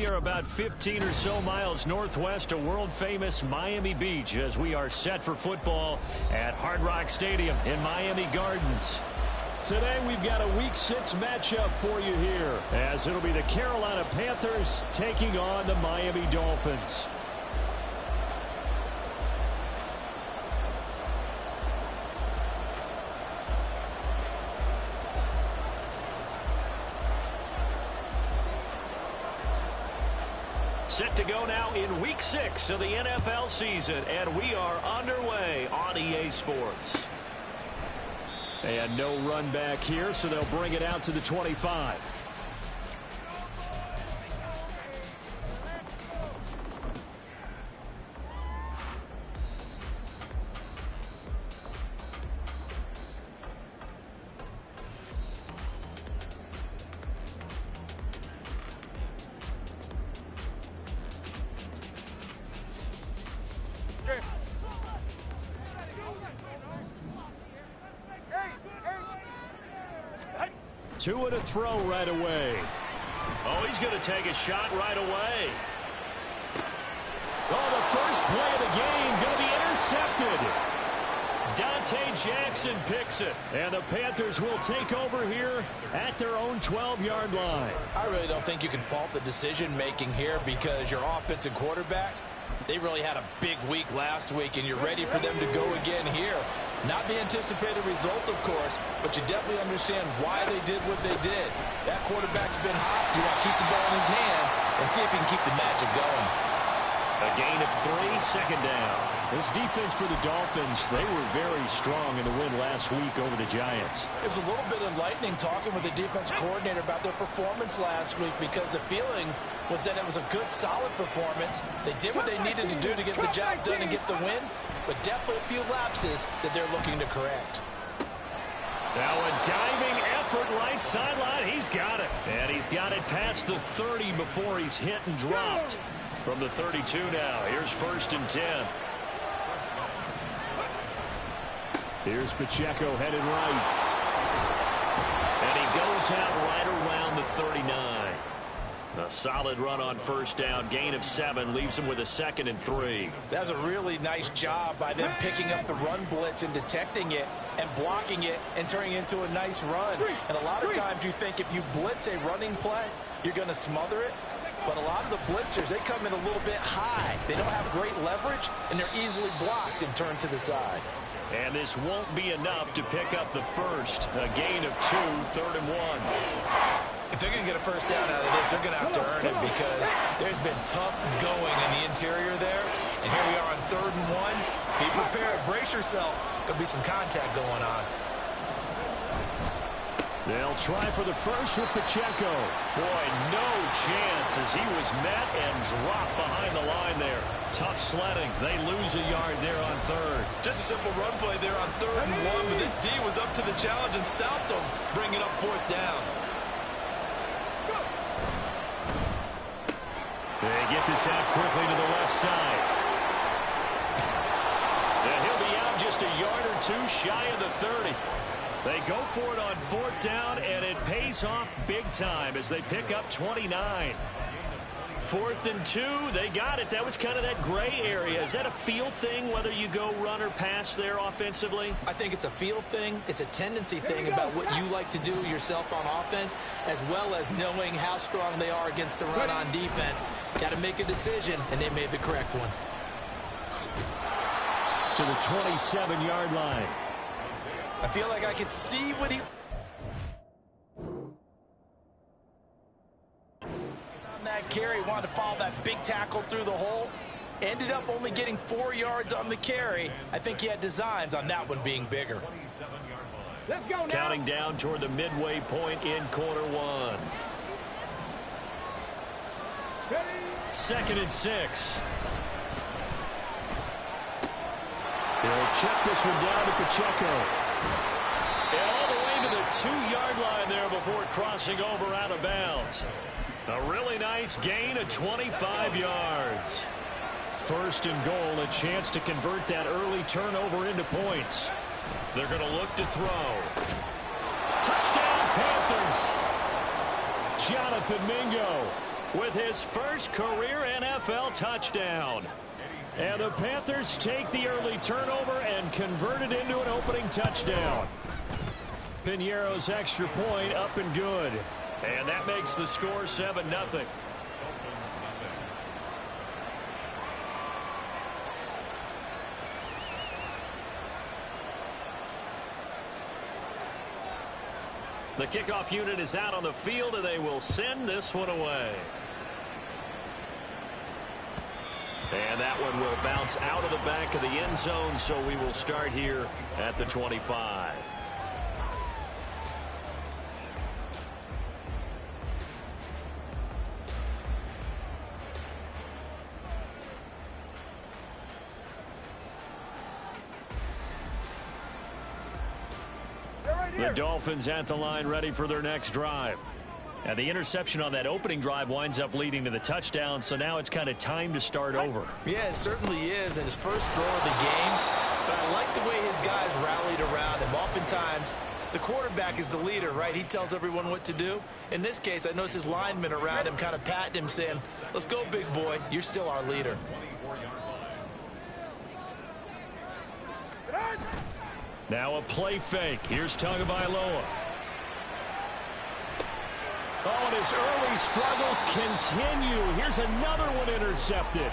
we are about 15 or so miles northwest of world-famous Miami Beach as we are set for football at Hard Rock Stadium in Miami Gardens. Today we've got a Week 6 matchup for you here, as it'll be the Carolina Panthers taking on the Miami Dolphins. Set to go now in Week 6 of the NFL season, and we are underway on EA Sports. And no run back here, so they'll bring it out to the 25. Two and a throw right away. Oh, he's going to take a shot right away. Oh, the first play of the game going to be intercepted. Dante Jackson picks it. And the Panthers will take over here at their own 12-yard line. I really don't think you can fault the decision-making here because your offensive quarterback, they really had a big week last week, and you're ready for them to go again here. Not the anticipated result, of course, but you definitely understand why they did what they did. That quarterback's been hot. You want to keep the ball in his hands and see if he can keep the magic going. A gain of 3, second down. This defense for the Dolphins, they were very strong in the win last week over the Giants. It was a little bit enlightening talking with the defense coordinator about their performance last week because the feeling was that it was a good, solid performance. They did what they needed to do to get the job done and get the win, but definitely a few lapses that they're looking to correct. Now a diving effort right sideline. He's got it. And he's got it past the 30 before he's hit and dropped. From the 32 now, here's 1st and 10. Here's Pacheco headed right. And he goes out right around the 39. A solid run on 1st down. Gain of 7 leaves him with a 2nd and 3. That's a really nice job by them picking up the run blitz and detecting it and blocking it and turning it into a nice run. And a lot of times you think if you blitz a running play, you're going to smother it. But a lot of the blitzers, they come in a little bit high. They don't have great leverage, and they're easily blocked and turned to the side. And this won't be enough to pick up the first. A gain of 2, 3rd and 1. If they're going to get a first down out of this, they're going to have to earn it because there's been tough going in the interior there. And here we are on 3rd and 1. Be prepared. Brace yourself. There'll be some contact going on. They'll try for the first with Pacheco. Boy, no chance as he was met and dropped behind the line there. Tough sledding. They lose a yard there on 3rd. Just a simple run play there on 3rd and 1, but this D was up to the challenge and stopped them, bringing up 4th down. They get this out quickly to the left side. And he'll be out just a yard or 2 shy of the 30. They go for it on 4th down, and it pays off big time as they pick up 29. 4th and 2, they got it. That was kind of that gray area. Is that a feel thing, whether you go run or pass there offensively? I think it's a feel thing. It's a tendency thing about what you like to do yourself on offense, as well as knowing how strong they are against the run on defense. Got to make a decision, and they made the correct one. To the 27-yard line. I feel like I could see what he... On that carry, wanted to follow that big tackle through the hole. Ended up only getting 4 yards on the carry. I think he had designs on that one being bigger. Let's go now. Counting down toward the midway point in quarter 1. 2nd and 6. They'll check this one down to Pacheco. And all the way to the 2-yard line there before crossing over out of bounds. A really nice gain of 25 yards. 1st and goal, a chance to convert that early turnover into points. They're going to look to throw. Touchdown, Panthers. Jonathan Mingo with his first career NFL touchdown. And the Panthers take the early turnover and convert it into an opening touchdown. Piñeiro's extra point up and good. And that makes the score 7-0. The kickoff unit is out on the field, and they will send this one away. And that one will bounce out of the back of the end zone, so we will start here at the 25. The Dolphins at the line, ready for their next drive. And the interception on that opening drive winds up leading to the touchdown, so now it's kind of time to start over. Yeah, it certainly is, and his first throw of the game. But I like the way his guys rallied around him. Oftentimes, the quarterback is the leader, right? He tells everyone what to do. In this case, I notice his linemen around him kind of patting him, saying, let's go, big boy. You're still our leader. Now a play fake. Here's Tagovailoa. Oh, and his early struggles continue. Here's another one intercepted.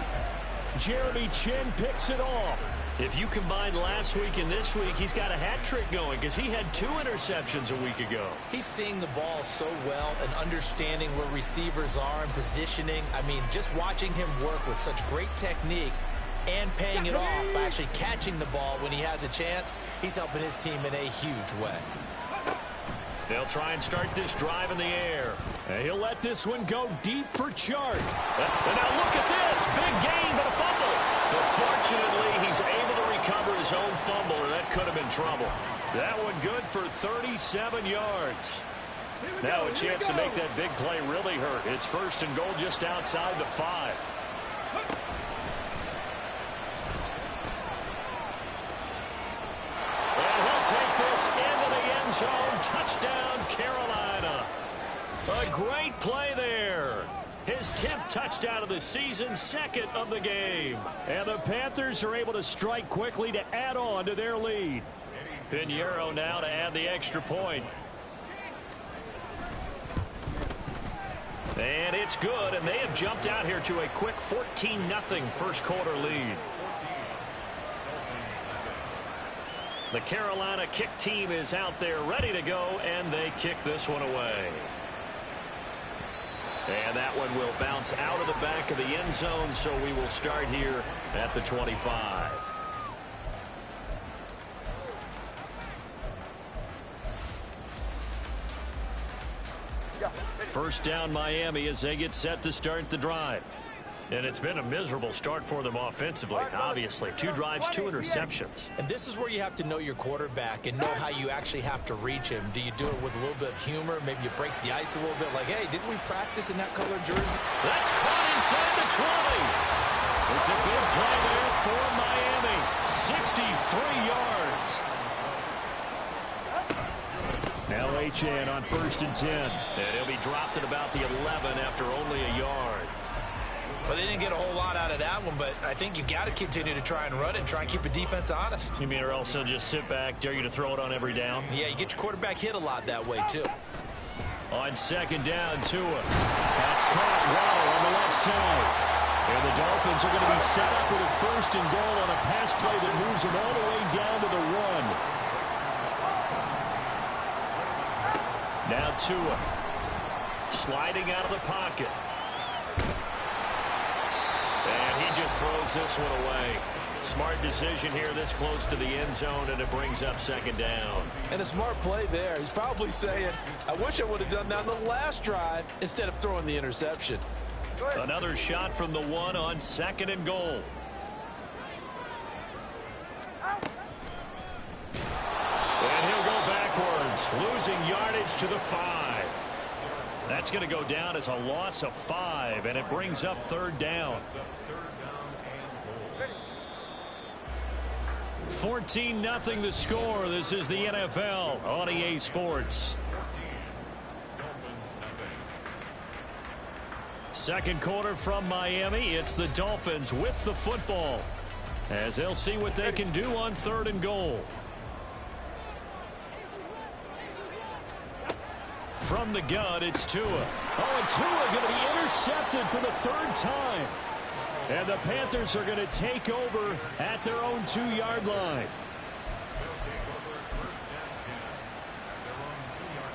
Jeremy Chin picks it off. If you combine last week and this week, he's got a hat trick going because he had 2 interceptions a week ago. He's seeing the ball so well and understanding where receivers are and positioning. I mean, just watching him work with such great technique and paying it off by actually catching the ball when he has a chance, he's helping his team in a huge way. They'll try and start this drive in the air. And he'll let this one go deep for Chark. And now look at this. Big gain, but a fumble. But fortunately, he's able to recover his own fumble, or that could have been trouble. That one good for 37 yards. Now a chance to make that big play really hurt. It's first and goal just outside the 5. Take this into the end zone. Touchdown, Carolina. A great play there. His 10th touchdown of the season, 2nd of the game. And the Panthers are able to strike quickly to add on to their lead. Piñeiro now to add the extra point. And it's good, and they have jumped out here to a quick 14-0 first quarter lead. The Carolina kick team is out there ready to go, and they kick this one away. And that one will bounce out of the back of the end zone, so we will start here at the 25. First down Miami as they get set to start the drive. And it's been a miserable start for them offensively, obviously. 2 drives, 2 interceptions. And this is where you have to know your quarterback and know how you actually have to reach him. Do you do it with a little bit of humor? Maybe you break the ice a little bit like, hey, didn't we practice in that color jersey? That's caught inside the 20. It's a big play there for Miami. 63 yards. Now Achane on 1st and 10. And he'll be dropped at about the 11 after only a yard. Well, they didn't get a whole lot out of that one, but I think you got to continue to try and run and try and keep the defense honest. You mean or else they'll just sit back, dare you to throw it on every down? Yeah, you get your quarterback hit a lot that way, too. On 2nd down, Tua. That's caught well on the left side. And the Dolphins are going to be set up with a 1st and goal on a pass play that moves them all the way down to the 1. Now Tua. Sliding out of the pocket. And he just throws this one away. Smart decision here this close to the end zone, and it brings up 2nd down. And a smart play there. He's probably saying, I wish I would have done that on the last drive instead of throwing the interception. Another shot from the 1 on 2nd and goal. And he'll go backwards, losing yardage to the 5. That's going to go down as a loss of 5, and it brings up 3rd down. 14-0 the score. This is the NFL on EA Sports. Second quarter from Miami. It's the Dolphins with the football, as they'll see what they can do on 3rd and goal. From the gun, it's Tua. Oh, and Tua going to be intercepted for the 3rd time. And the Panthers are going to take over at their own 2-yard line.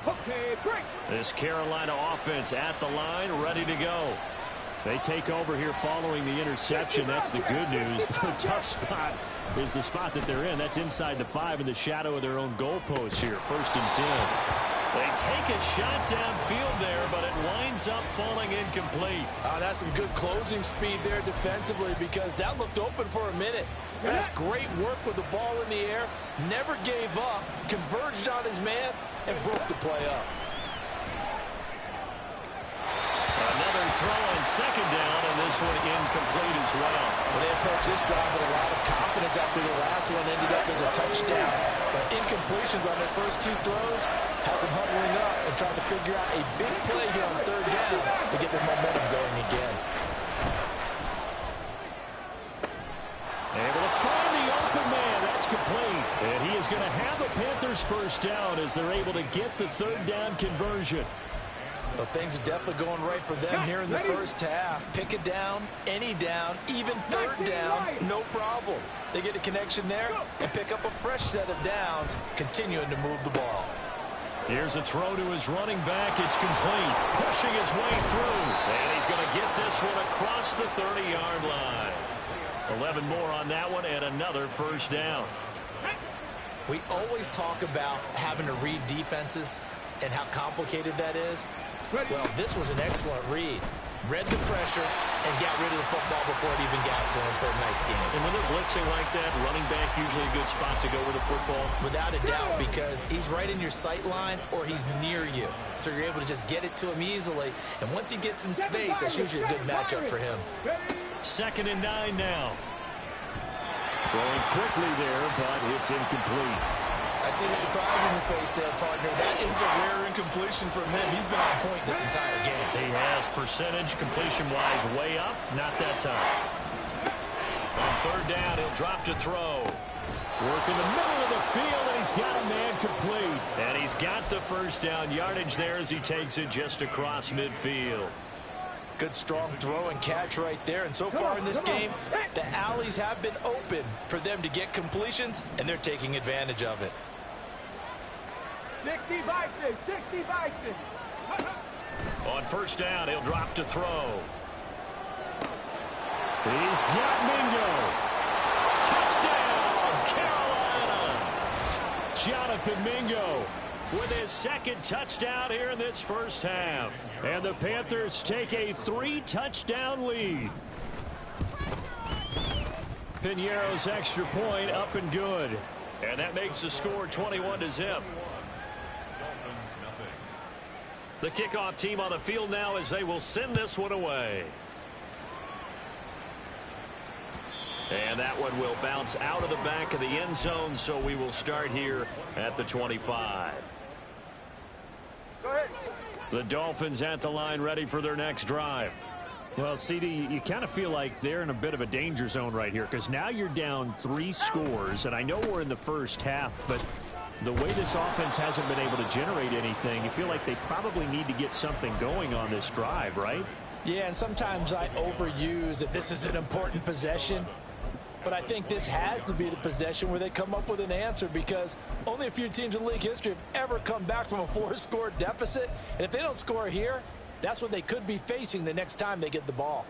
Okay, great. This Carolina offense at the line, ready to go. They take over here following the interception. That's the good news. The tough spot is the spot that they're in. That's inside the 5 in the shadow of their own goalpost here. 1st and 10. They take a shot downfield there, but it winds up falling incomplete. That's some good closing speed there defensively, because that looked open for a minute. That's great work with the ball in the air. Never gave up, converged on his man, and broke the play up. Another throw on 2nd down, and this one incomplete as well. Well, they approached this drive with a lot of confidence after the last one ended up as a touchdown. But incompletions on their first 2 throws has them huddling up and trying to figure out a big play here on 3rd down to get their momentum going again. Able to find the open man. That's complete. And he is going to have the Panthers 1st down as they're able to get the 3rd down conversion. Well, things are definitely going right for them here in the first half. Pick a down, any down, even 3rd down, no problem. They get a connection there and pick up a fresh set of downs, continuing to move the ball. Here's a throw to his running back. It's complete. Pushing his way through. And he's going to get this one across the 30-yard line. 11 more on that one and another 1st down. We always talk about having to read defenses and how complicated that is. Well, this was an excellent read. Read the pressure and got rid of the football before it even got to him for a nice game. And when they're blitzing like that, running back usually a good spot to go with the football. Without a doubt, because he's right in your sight line or he's near you. So you're able to just get it to him easily. And once he gets in space, that's usually a good matchup for him. 2nd and 9 now. Throwing quickly there, but it's incomplete. I see the surprise in your face there, partner. That is a rare incompletion from him. He's been on point this entire game. He has percentage completion-wise way up. Not that time. On 3rd down, he'll drop to throw. Work in the middle of the field, and he's got a man complete. And he's got the 1st down yardage there as he takes it just across midfield. Good strong throw and catch right there. And so far in this game, the alleys have been open for them to get completions, and they're taking advantage of it. 60 Bison, 60 Bison. On 1st down, he'll drop to throw. He's got Mingo. Touchdown, Carolina. Jonathan Mingo with his 2nd touchdown here in this 1st half. And the Panthers take a 3-touchdown lead. Piñeiro's extra point up and good. And that makes the score 21-0. The kickoff team on the field now as they will send this one away. And that one will bounce out of the back of the end zone, so we will start here at the 25. Go ahead. The Dolphins at the line ready for their next drive. Well, CD, you kind of feel like they're in a bit of a danger zone right here, because now you're down 3 scores, and I know we're in the first half, but the way this offense hasn't been able to generate anything, you feel like they probably need to get something going on this drive, right? Yeah, and sometimes I overuse that this is an important possession. But I think this has to be the possession where they come up with an answer, because only a few teams in league history have ever come back from a 4-score deficit. And if they don't score here, that's what they could be facing the next time they get the ball.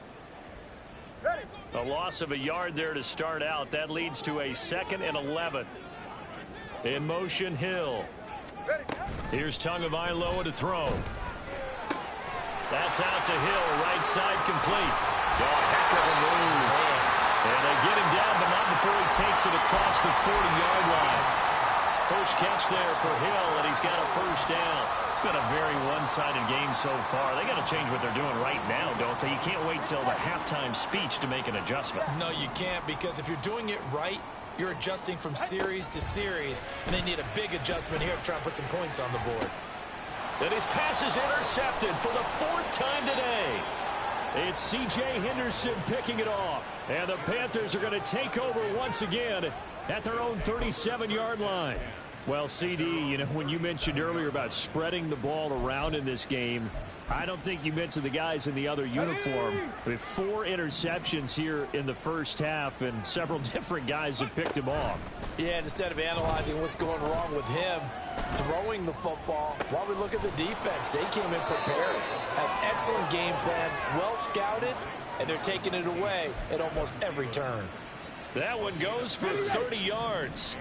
Ready. A loss of a yard there to start out. That leads to a 2nd and 11. In motion, Hill. Ready. Here's Tagovailoa to throw. That's out to Hill, right side complete. Oh, heck of a move. And they get him down, but not before he takes it across the 40-yard line. First catch there for Hill, and he's got a 1st down. It's been a very one-sided game so far. They got to change what they're doing right now, don't they? You can't wait till the halftime speech to make an adjustment. No, you can't, because if you're doing it right, you're adjusting from series to series, and they need a big adjustment here to try and put some points on the board. And his pass is intercepted for the 4th time today. It's C.J. Henderson picking it off. And the Panthers are going to take over once again at their own 37-yard line. Well, CD, you know, when you mentioned earlier about spreading the ball around in this game, I don't think you mentioned the guys in the other uniform. With 4 interceptions here in the first half, and several different guys have picked him off. Yeah, and instead of analyzing what's going wrong with him throwing the football, while we look at the defense, they came in prepared. Have excellent game plan, well scouted, and they're taking it away at almost every turn. That one goes for 30 yards.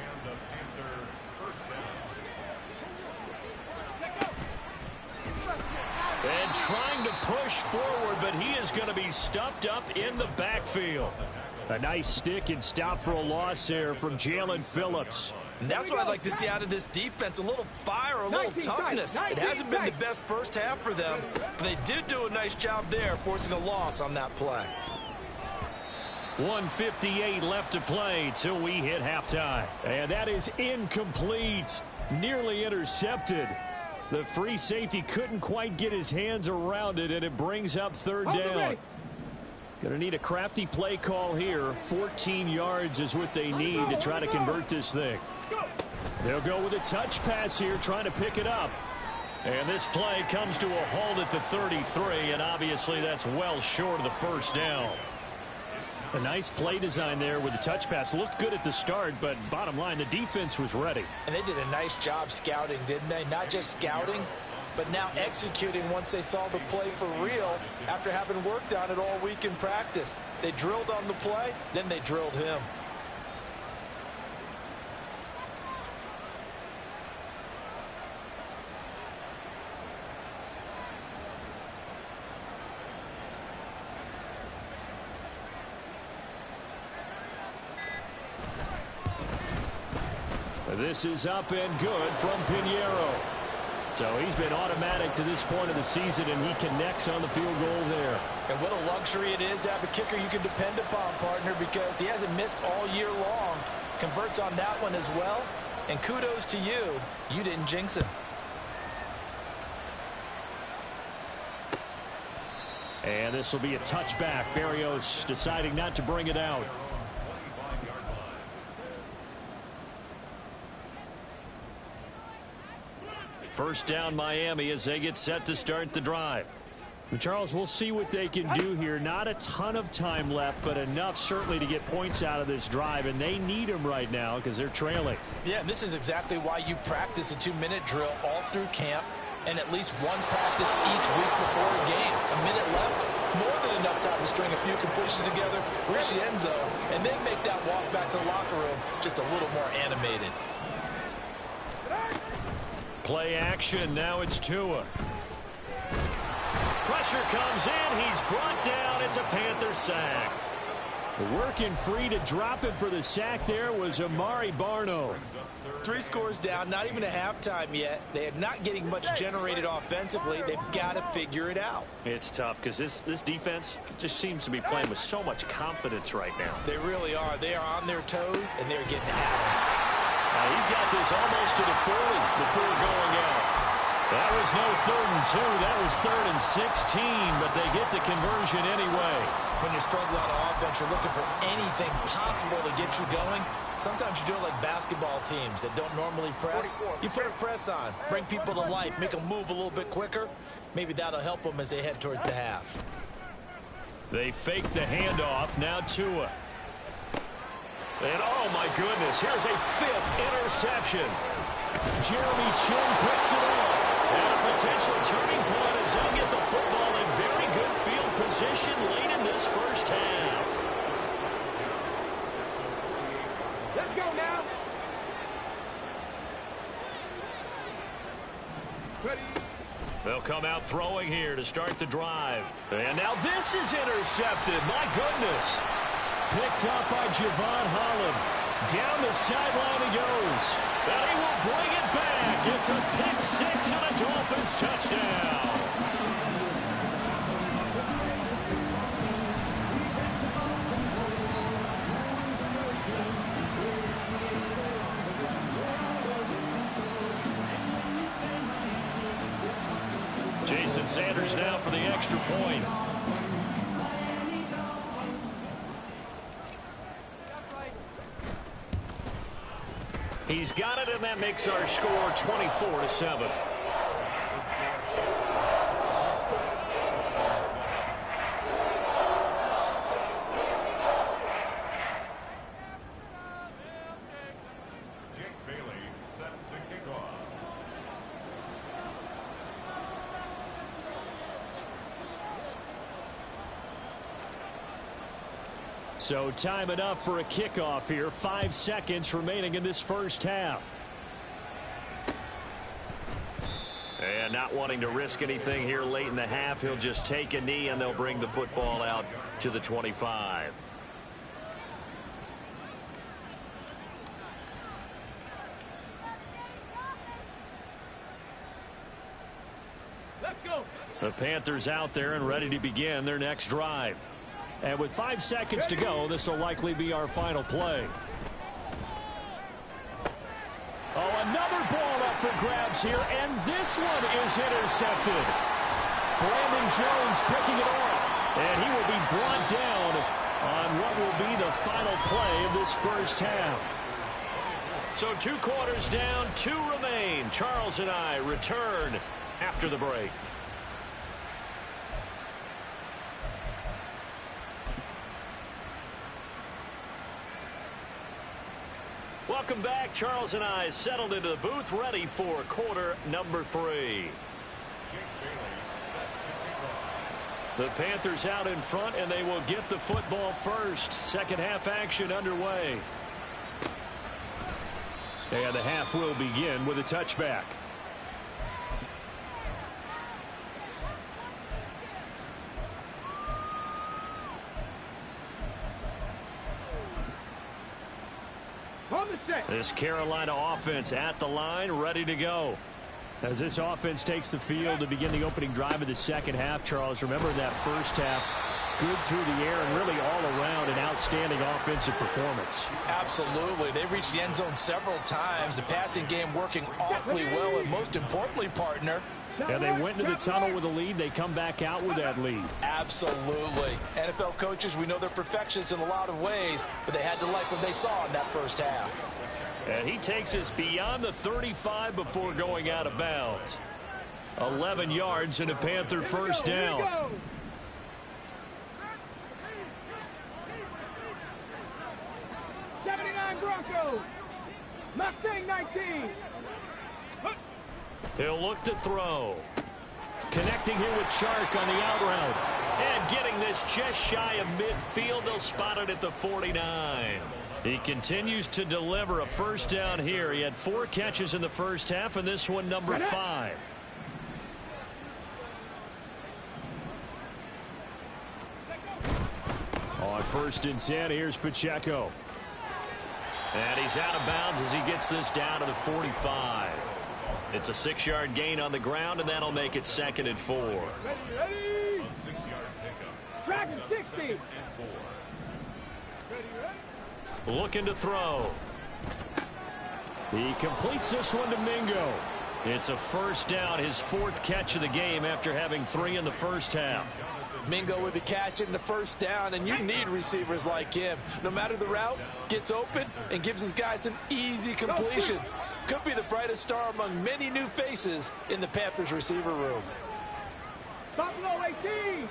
And trying to push forward, but he is going to be stuffed up in the backfield. A nice stick and stop for a loss there from Jalen Phillips. And that's what I'd like to see out of this defense, a little fire, a little toughness. It hasn't been the best first half for them, but they did do a nice job there, forcing a loss on that play. 1:58 left to play till we hit halftime. And that is incomplete. Nearly intercepted. The free safety couldn't quite get his hands around it, and it brings up third down. Going to need a crafty play call here. 14 yards is what they need to try to convert this thing. They'll go with a touch pass here, trying to pick it up. And this play comes to a halt at the 33, and obviously that's well short of the first down. A nice play design there with the touch pass. Looked good at the start, but bottom line, the defense was ready. And they did a nice job scouting, didn't they? Not just scouting, but now executing once they saw the play for real after having worked on it all week in practice. They drilled on the play, then they drilled him. This is up and good from Pinheiro. So he's been automatic to this point of the season, and he connects on the field goal there. And what a luxury it is to have a kicker you can depend upon, partner, because he hasn't missed all year long. Converts on that one as well. And kudos to you. You didn't jinx him. And this will be a touchback. Berrios deciding not to bring it out. First down Miami as they get set to start the drive. But Charles, we'll see what they can do here. Not a ton of time left, but enough certainly to get points out of this drive, and they need them right now because they're trailing. Yeah, and this is exactly why you practice a 2-minute drill all through camp and at least one practice each week before a game. A minute left, more than enough time to string a few completions together, reach the end zone, and then make that walk back to the locker room just a little more animated. Play action. Now it's Tua. Pressure comes in. He's brought down. It's a Panther sack. Working free to drop him for the sack there was Amari Barno. 3 scores down, not even a halftime yet. They are not getting much generated offensively. They've got to figure it out. It's tough because this defense just seems to be playing with so much confidence right now. They really are. They are on their toes, and they're getting at them. He's got this almost to the 40 before going out. That was no 3rd and 2. That was 3rd and 16, but they get the conversion anyway. When you're struggling on offense, you're looking for anything possible to get you going. Sometimes you do it like basketball teams that don't normally press. You put a press on, bring people to life, make them move a little bit quicker. Maybe that'll help them as they head towards the half. They fake the handoff. Now Tua. And oh my goodness, here's a 5th interception. Jeremy Chin picks it up. And a potential turning point as they'll get the football in very good field position late in this first half. Let's go now. Ready. They'll come out throwing here to start the drive. And now this is intercepted. My goodness. Picked up by Javon Holland. Down the sideline he goes. And he will bring it back. It's a pick 6 and a Dolphins touchdown. Jason Sanders now for the extra point. He's got it, and that makes our score 24-7. So time enough for a kickoff here. 5 seconds remaining in this first half. And not wanting to risk anything here late in the half, he'll just take a knee and they'll bring the football out to the 25. Let's go. The Panthers out there and ready to begin their next drive. And with 5 seconds to go, this will likely be our final play. Oh, another ball up for grabs here, and this one is intercepted. Brandon Jones picking it off, and he will be brought down on what will be the final play of this first half. So 2 quarters down, 2 remain. Charles and I return after the break. Welcome back. Charles and I settled into the booth, ready for quarter number 3. The Panthers out in front, and they will get the football first. Second half action underway. And the half will begin with a touchback. This Carolina offense at the line, ready to go. As this offense takes the field to begin the opening drive of the second half, Charles, remember that first half, good through the air and really all around an outstanding offensive performance. Absolutely. They reached the end zone several times. The passing game working awfully well, and most importantly, partner, and they went into the tunnel with a lead. They come back out with that lead. Absolutely. NFL coaches, we know they're perfectionists in a lot of ways, but they had to like what they saw in that first half. And he takes us beyond the 35 before going out of bounds. 11 yards and a Panther first down. 79 Broncos. Mustang 19. He'll look to throw. Connecting here with Chark on the out route. And getting this just shy of midfield. They'll spot it at the 49. He continues to deliver a first down here. He had 4 catches in the first half, and this one number 5. On 1st and 10, here's Pacheco. And he's out of bounds as he gets this down to the 45. It's a 6-yard gain on the ground, and that'll make it 2nd and 4. Ready? Track 60. Looking to throw. He completes this one to Mingo. It's a first down, his 4th catch of the game after having 3 in the first half. Mingo with the catch in the first down, and you need receivers like him. No matter the route, gets open and gives his guys some easy completions. Could be the brightest star among many new faces in the Panthers receiver room. Buffalo 18.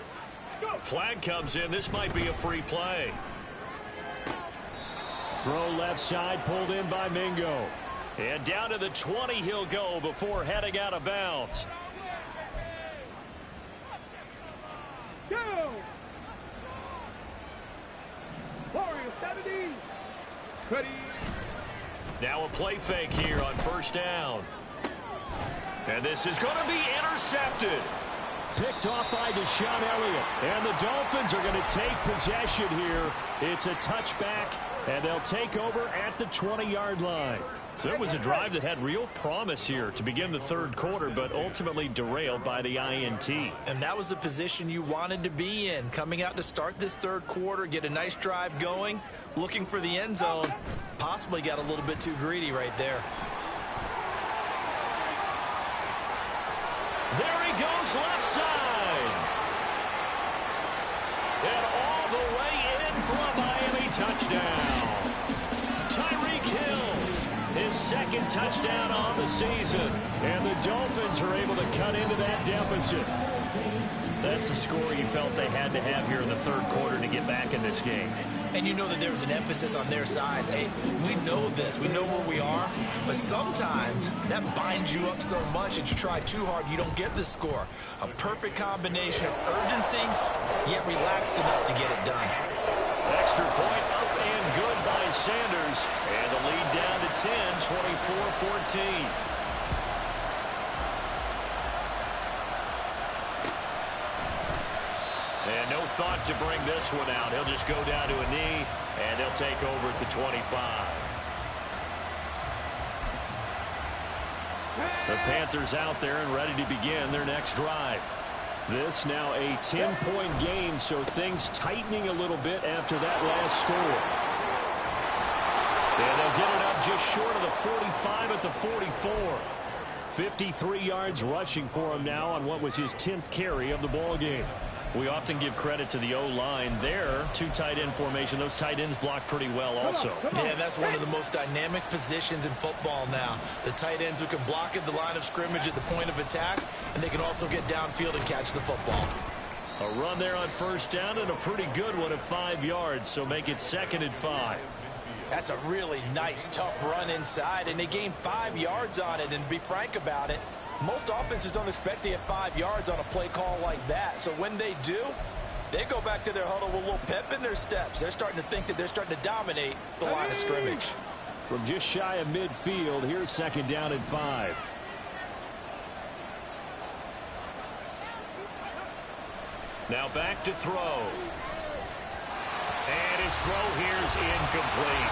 Go. Flag comes in. This might be a free play. Throw left side, pulled in by Mingo. And down to the 20 he'll go before heading out of bounds. Go. Warrior 70. Ready. Now a play fake here on first down. And this is going to be intercepted. Picked off by Deshaun Elliott. And the Dolphins are going to take possession here. It's a touchback, and they'll take over at the 20-yard line. So it was a drive that had real promise here to begin the 3rd quarter, but ultimately derailed by the INT. And that was the position you wanted to be in, coming out to start this 3rd quarter, get a nice drive going, looking for the end zone. Possibly got a little bit too greedy right there. There he goes, left side. And all the way in for a Miami touchdown. Tyreek Hill, his second touchdown on the season. And the Dolphins are able to cut into that deficit. That's a score you felt they had to have here in the third quarter to get back in this game. And you know that there was an emphasis on their side. Hey, we know this. We know where we are. But sometimes that binds you up so much that you try too hard, you don't get the score. A perfect combination of urgency, yet relaxed enough to get it done. Extra point up and good by Sanders. And the lead down to 10, 24-14. And no thought to bring this one out. He'll just go down to a knee, and they'll take over at the 25. The Panthers out there and ready to begin their next drive. This now a 10-point game, so things tightening a little bit after that last score. And they'll get it up just short of the 45 at the 44. 53 yards rushing for him now on what was his 10th carry of the ball game. We often give credit to the O-line there. Two tight end formation. Those tight ends block pretty well also. Yeah, that's one of the most dynamic positions in football now. The tight ends who can block at the line of scrimmage at the point of attack, and they can also get downfield and catch the football. A run there on first down and a pretty good one at 5 yards, so make it 2nd and 5. That's a really nice, tough run inside, and they gained 5 yards on it. And to be frank about it, most offenses don't expect to get 5 yards on a play call like that. So when they do, they go back to their huddle with a little pep in their steps. They're starting to think that they're starting to dominate the line of scrimmage. From just shy of midfield, here's 2nd down and 5. Now back to throw. And his throw here's incomplete.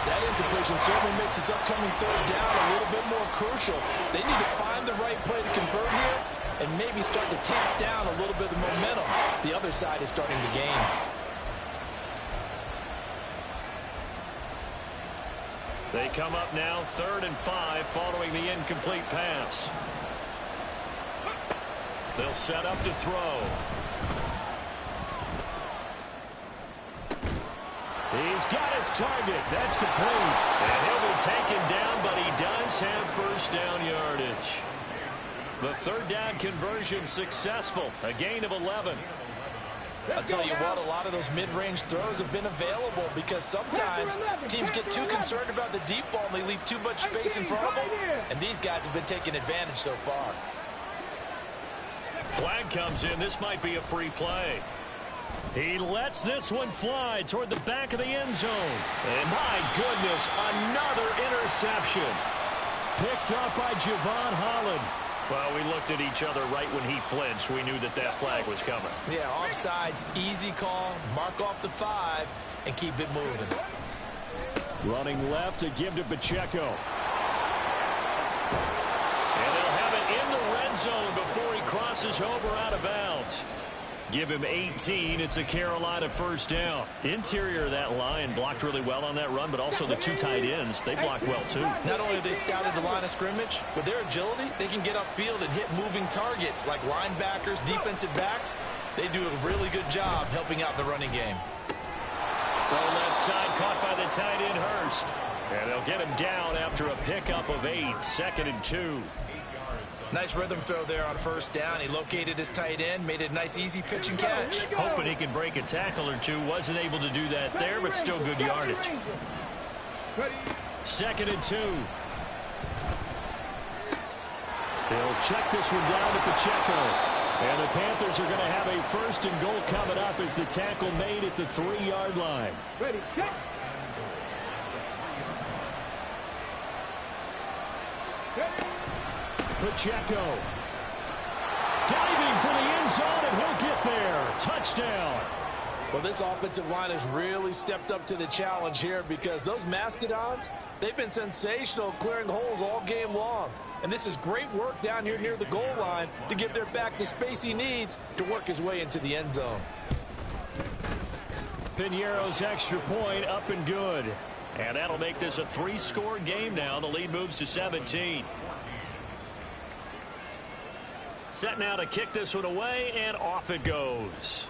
That incompletion certainly makes this upcoming third down a little bit more crucial. They need to find the right play to convert here and maybe start to tamp down a little bit of momentum. The other side is starting to gain. They come up now 3rd and 5 following the incomplete pass. They'll set up to throw. He's got his target. That's complete. And he'll be taken down, but he does have first down yardage. The 3rd down conversion successful. A gain of 11. I'll tell you what, a lot of those mid-range throws have been available because sometimes teams get too concerned about the deep ball and they leave too much space in front of them. And these guys have been taking advantage so far. Flag comes in. This might be a free play. He lets this one fly toward the back of the end zone. And my goodness, another interception. Picked up by Javon Holland. Well, we looked at each other right when he flinched. We knew that that flag was coming. Yeah, offsides, easy call, mark off the 5, and keep it moving. Running left to give to Pacheco. And they'll have it in the red zone before he crosses over out of bounds. Give him 18. It's a Carolina first down. Interior of that line blocked really well on that run, but also the two tight ends, they blocked well too. Not only have they scouted the line of scrimmage, with their agility, they can get upfield and hit moving targets like linebackers, defensive backs. They do a really good job helping out the running game. Throw left side caught by the tight end Hurst. And they'll get him down after a pickup of 8. 2nd and 2. Nice rhythm throw there on first down. He located his tight end, made it a nice, easy pitch and catch. Hoping he could break a tackle or two. Wasn't able to do that there, but still good yardage. 2nd and 2. They'll check this one down to Pacheco. And the Panthers are going to have a 1st and goal coming up as the tackle made at the 3-yard line. Ready, catch. Pacheco. Diving for the end zone, and he'll get there. Touchdown. Well, this offensive line has really stepped up to the challenge here because those Mastodons, they've been sensational clearing holes all game long. And this is great work down here near the goal line to give their back the space he needs to work his way into the end zone. Piñeiro's extra point up and good. And that'll make this a 3-score game now. The lead moves to 17. Set now to kick this one away, and off it goes.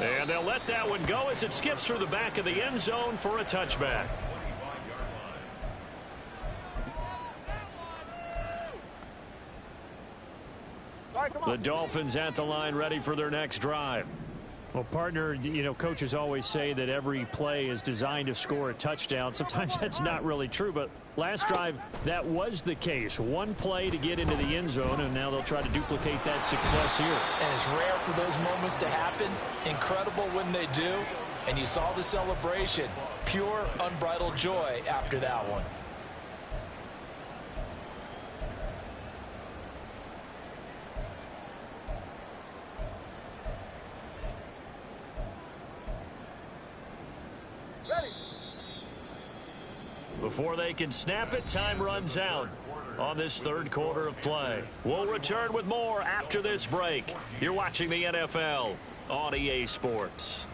And they'll let that one go as it skips through the back of the end zone for a touchback. The Dolphins at the line, ready for their next drive. Well, partner, you know, coaches always say that every play is designed to score a touchdown. Sometimes that's not really true, but last drive, that was the case. One play to get into the end zone, and now they'll try to duplicate that success here. And it's rare for those moments to happen. Incredible when they do. And you saw the celebration. Pure, unbridled joy after that one. Before they can snap it, time runs out on this third quarter of play. We'll return with more after this break. You're watching the NFL on EA Sports.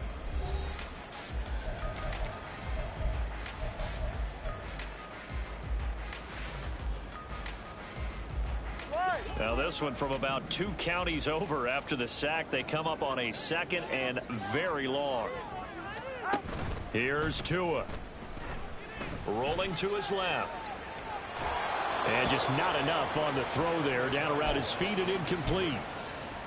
Now this one from about 2 counties over after the sack. They come up on a second and very long. Here's Tua. Rolling to his left. And just not enough on the throw there. Down around his feet and incomplete.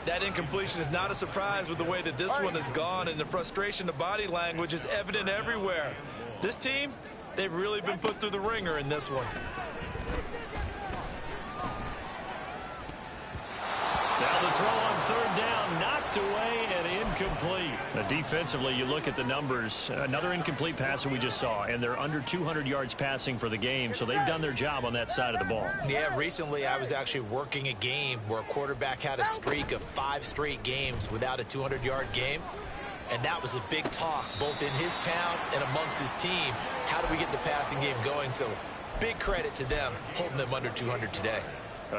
That incompletion is not a surprise with the way that this one has gone, and the frustration, the body language is evident everywhere. This team, they've really been put through the ringer in this one. Now the throw on third down, knocked away and incomplete. Defensively, you look at the numbers. Another incomplete pass that we just saw, and they're under 200 yards passing for the game, so they've done their job on that side of the ball. Yeah, recently I was actually working a game where a quarterback had a streak of 5 straight games without a 200-yard game. And that was a big talk, both in his town and amongst his team. How do we get the passing game going? So big credit to them, holding them under 200 today.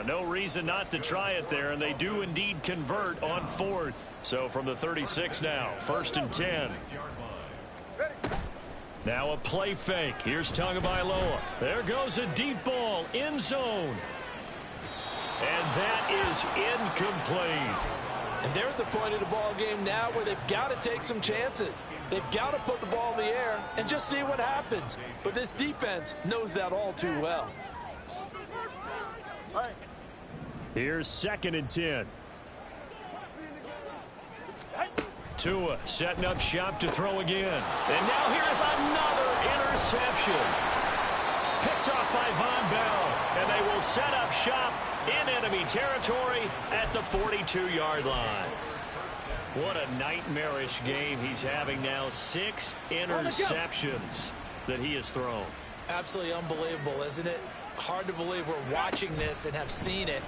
No reason not to try it there, and they do indeed convert on fourth. So from the 36 now, 1st and 10. Now a play fake. Here's Tagovailoa. There goes a deep ball, end zone. And that is incomplete. And they're at the point of the ball game now where they've got to take some chances. They've got to put the ball in the air and just see what happens. But this defense knows that all too well. Here's 2nd and 10. Tua setting up shop to throw again. And now here's another interception. Picked off by Von Bell. And they will set up shop in enemy territory at the 42-yard line. What a nightmarish game he's having now. 6 interceptions that he has thrown. Absolutely unbelievable, isn't it? Hard to believe we're watching this and have seen it,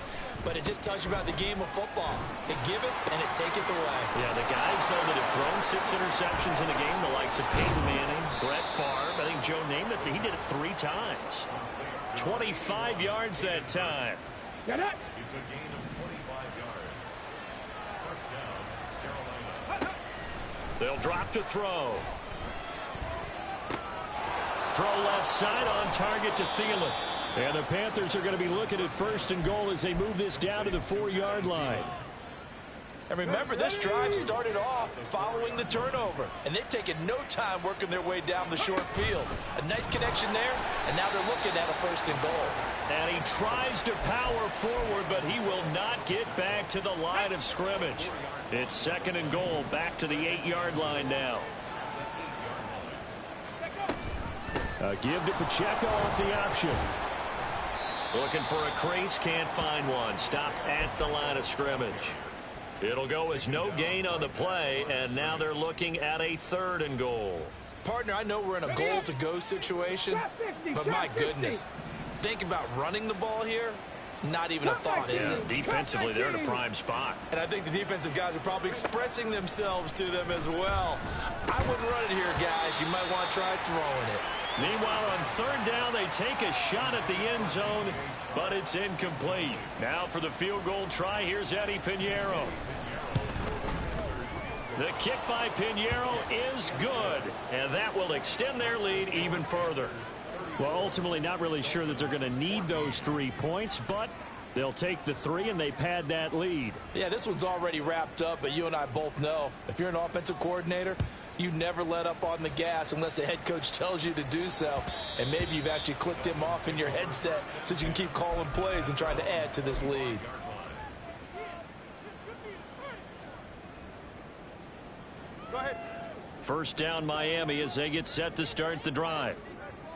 but it just tells you about the game of football. It giveth and it taketh away. Yeah, the guys, though, that have thrown 6 interceptions in the game, the likes of Peyton Manning, Brett Favre, I think Joe Namath, he did it 3 times. 25 yards that time. Get it. It's a gain of 25 yards. First down, Carolina. They'll drop to throw. Throw left side on target to Thielen. And the Panthers are going to be looking at 1st and goal as they move this down to the 4-yard line. And remember, this drive started off following the turnover, and they've taken no time working their way down the short field. A nice connection there, and now they're looking at a 1st and goal. And he tries to power forward, but he will not get back to the line of scrimmage. It's 2nd and goal, back to the 8-yard line now. A give to Pacheco off the option. Looking for a crease, can't find one. Stopped at the line of scrimmage. It'll go as no gain on the play, and now they're looking at a 3rd and goal. Partner, I know we're in a goal-to-go situation, but my goodness, think about running the ball here. Not even a thought, is it? Defensively, they're in a prime spot. And I think the defensive guys are probably expressing themselves to them as well. I wouldn't run it here, guys. You might want to try throwing it. Meanwhile, on 3rd down, they take a shot at the end zone, but it's incomplete. Now for the field goal try, here's Eddie Pinheiro. The kick by Pinheiro is good, and that will extend their lead even further. Well, ultimately not really sure that they're going to need those 3 points, but They'll take the 3, and they pad that lead. Yeah, this one's already wrapped up, but you and I both know if you're an offensive coordinator, you never let up on the gas unless the head coach tells you to do so. And maybe you've actually clicked him off in your headset so you can keep calling plays and trying to add to this lead. Go ahead. First down, Miami, as they get set to start the drive.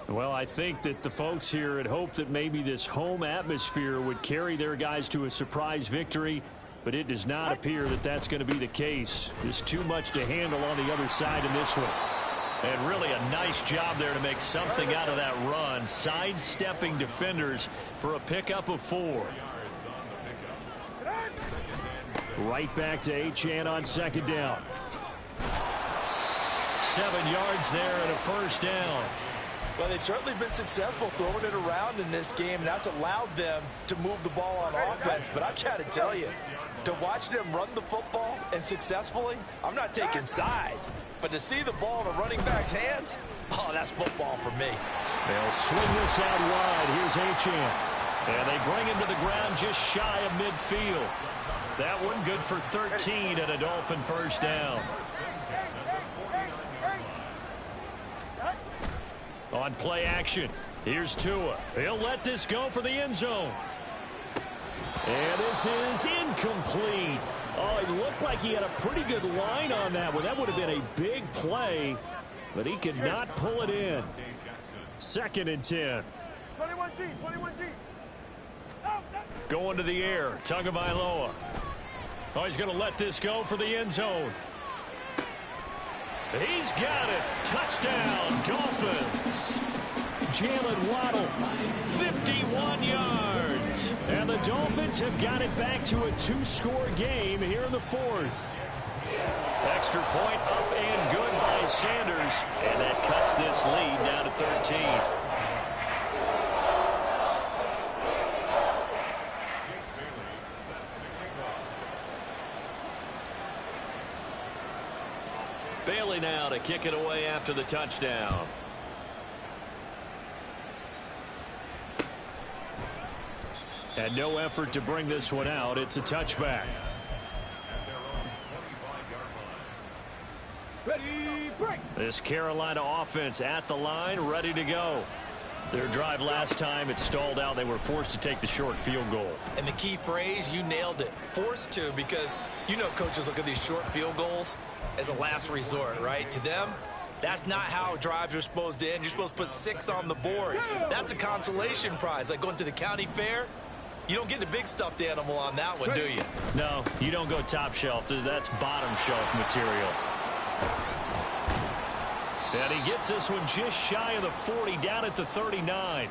Well, I think that the folks here had hoped that maybe this home atmosphere would carry their guys to a surprise victory, but it does not appear that that's going to be the case. There's too much to handle on the other side in this one. And really a nice job there to make something out of that run, sidestepping defenders for a pickup of 4. Right back to Achane on second down. 7 yards there and a first down. Well, they've certainly been successful throwing it around in this game, and that's allowed them to move the ball on offense. But I've got to tell you, to watch them run the football and successfully, I'm not taking sides. But to see the ball in a running back's hands, oh, that's football for me. They'll swing this out wide. Here's Achane. And they bring him to the ground just shy of midfield. That one good for 13 and a Dolphin first down. On play action, here's Tua. He'll let this go for the end zone. And this is incomplete. Oh, it looked like he had a pretty good line on that one. That would have been a big play, but he could not pull it in. 2nd and 10. 21G, 21G. Going to the air, Tagovailoa. Oh, he's going to let this go for the end zone. He's got it. Touchdown, Dolphins. Jalen Waddle, 51 yards. And the Dolphins have got it back to a 2-score game here in the 4th. Extra point up and good by Sanders. And that cuts this lead down to 13. Bailey now to kick it away after the touchdown. And no effort to bring this one out. It's a touchback. Ready, break. This Carolina offense at the line, ready to go. Their drive last time, it stalled out. They were forced to take the short field goal. And the key phrase, you nailed it. Forced to, because you know coaches look at these short field goals as a last resort, right? To them, that's not how drives are supposed to end. You're supposed to put 6 on the board. That's a consolation prize. Like going to the county fair, you don't get the big stuffed animal on that one, do you? No, you don't go top shelf. That's bottom shelf material. And he gets this one just shy of the 40, down at the 39.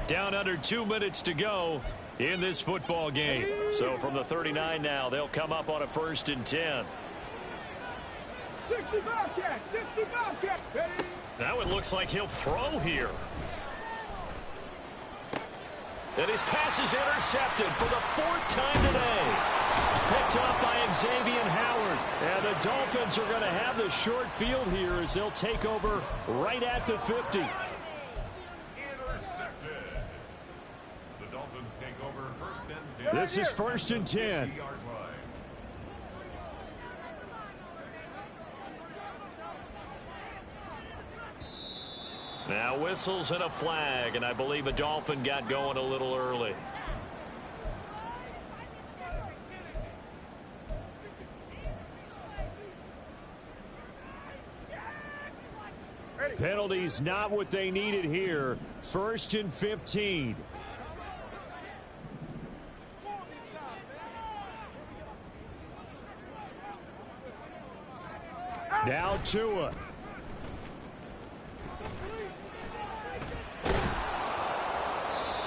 Down under 2 minutes to go in this football game. So from the 39 now, they'll come up on a 1st and 10. 60 Bobcat, 60 Bobcat. Ready. Now it looks like he'll throw here. And his pass is intercepted for the 4th time today. Picked up by Xavier Howard. And the Dolphins are going to have the short field here as they'll take over right at the 50. Intercepted. The Dolphins take over 1st and 10. This is 1st and 10. 50-yard line. Now whistles and a flag, and I believe a Dolphin got going a little early. Penalties not what they needed here. 1st and 15. Now Tua.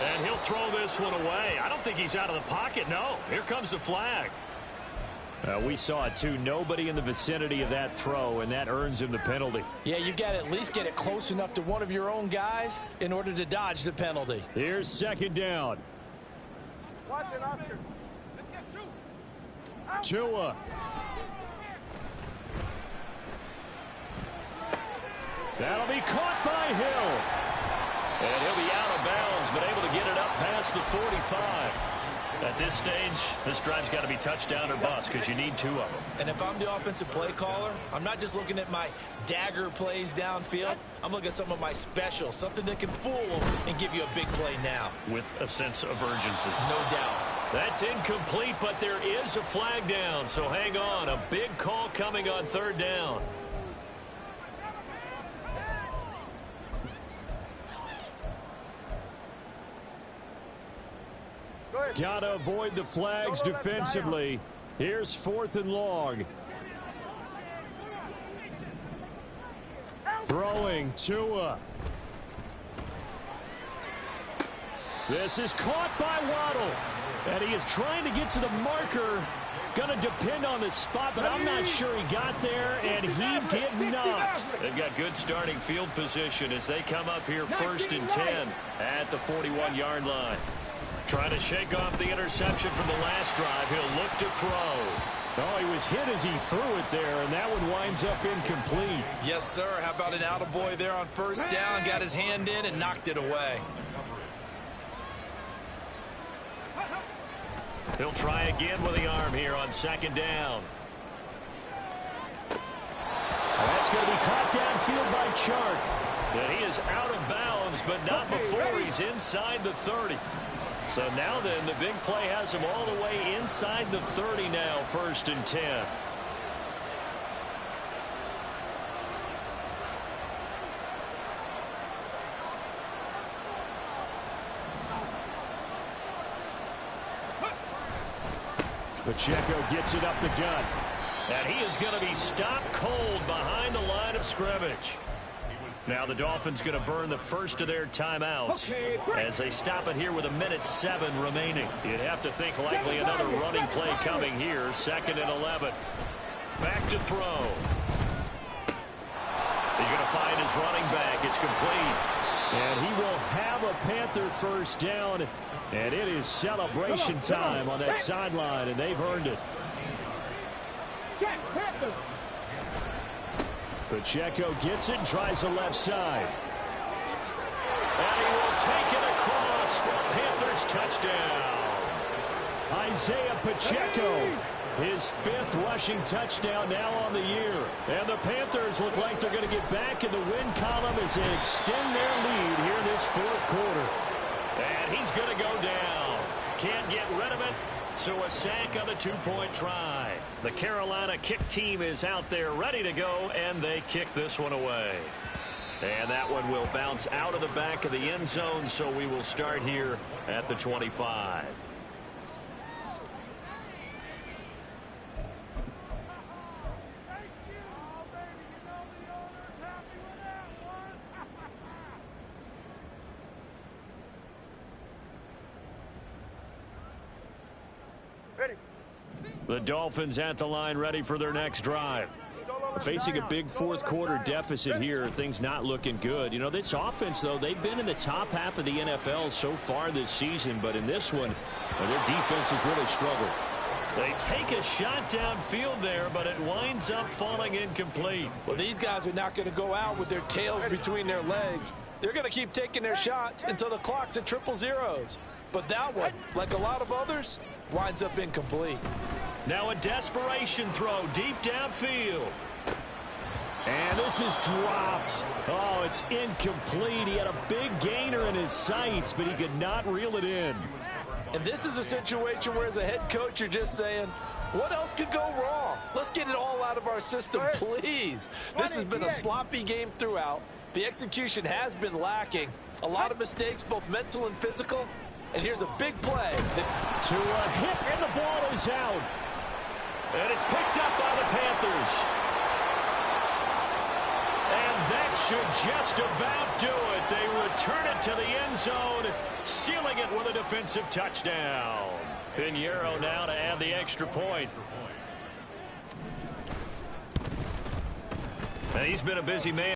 And he'll throw this one away. I don't think he's out of the pocket. No, here comes the flag. We saw it too. Nobody in the vicinity of that throw, and that earns him the penalty. Yeah, you got to at least get it close enough to one of your own guys in order to dodge the penalty. Here's 2nd down. Watch it, Oscar. Let's get 2. Tua. That'll be caught by Hill. And he'll be out of bounds, but able to get it up past the 45. At this stage, this drive's got to be touchdown or bust because you need 2 of them. And if I'm the offensive play caller, I'm not just looking at my dagger plays downfield. I'm looking at some of my specials, something that can fool them and give you a big play now. With a sense of urgency. No doubt. That's incomplete, but there is a flag down, so hang on. A big call coming on 3rd down. Gotta avoid the flags defensively. Here's 4th and long. Throwing Tua. This is caught by Waddle. And he is trying to get to the marker. Going to depend on the spot, but I'm not sure he got there, and he did not. They've got good starting field position as they come up here 1st and 10 at the 41-yard line. Trying to shake off the interception from the last drive. He'll look to throw. Oh, he was hit as he threw it there, and that one winds up incomplete. Yes, sir. How about an attaboy there on 1st down? Got his hand in and knocked it away. He'll try again with the arm here on 2nd down. That's going to be caught downfield by Chark. And he is out of bounds, but not before he's inside the 30. So now then, the big play has him all the way inside the 30 now, 1st and 10. Pacheco gets it up the gut. And he is going to be stopped cold behind the line of scrimmage. Now the Dolphins going to burn the first of their timeouts as they stop it here with 1:07 remaining. You'd have to think likely another running play coming here. 2nd and 11. Back to throw. He's going to find his running back. It's complete. And he will have a Panther 1st down. And it is celebration time on that sideline, and they've earned it. Pacheco gets it and tries the left side. And he will take it across for a Panthers touchdown. Isaiah Pacheco, his 5th rushing touchdown now on the year. And the Panthers look like they're going to get back in the win column as they extend their lead here in this 4th quarter. And he's going to go down. Can't get rid of it. So a sack on the 2-point try. The Carolina kick team is out there ready to go, and they kick this one away. And that one will bounce out of the back of the end zone, so we will start here at the 25. The Dolphins at the line ready for their next drive. Facing a big 4th quarter deficit here, things not looking good. You know, this offense, though, they've been in the top half of the NFL so far this season, but in this one, their defense has really struggled. They take a shot downfield there, but it winds up falling incomplete. Well, these guys are not going to go out with their tails between their legs. They're going to keep taking their shots until the clock's at 000. But that one, like a lot of others, winds up incomplete. Now a desperation throw deep downfield. And this is dropped. Oh, it's incomplete. He had a big gainer in his sights, but he could not reel it in. And this is a situation where, as a head coach, you're just saying, what else could go wrong? Let's get it all out of our system, please. This has been a sloppy game throughout. The execution has been lacking. A lot of mistakes, both mental and physical. And here's a big play. To a hit, and the ball is out. And it's picked up by the Panthers. And that should just about do it. They return it to the end zone, sealing it with a defensive touchdown. Pinheiro now to add the extra point. He's been a busy man.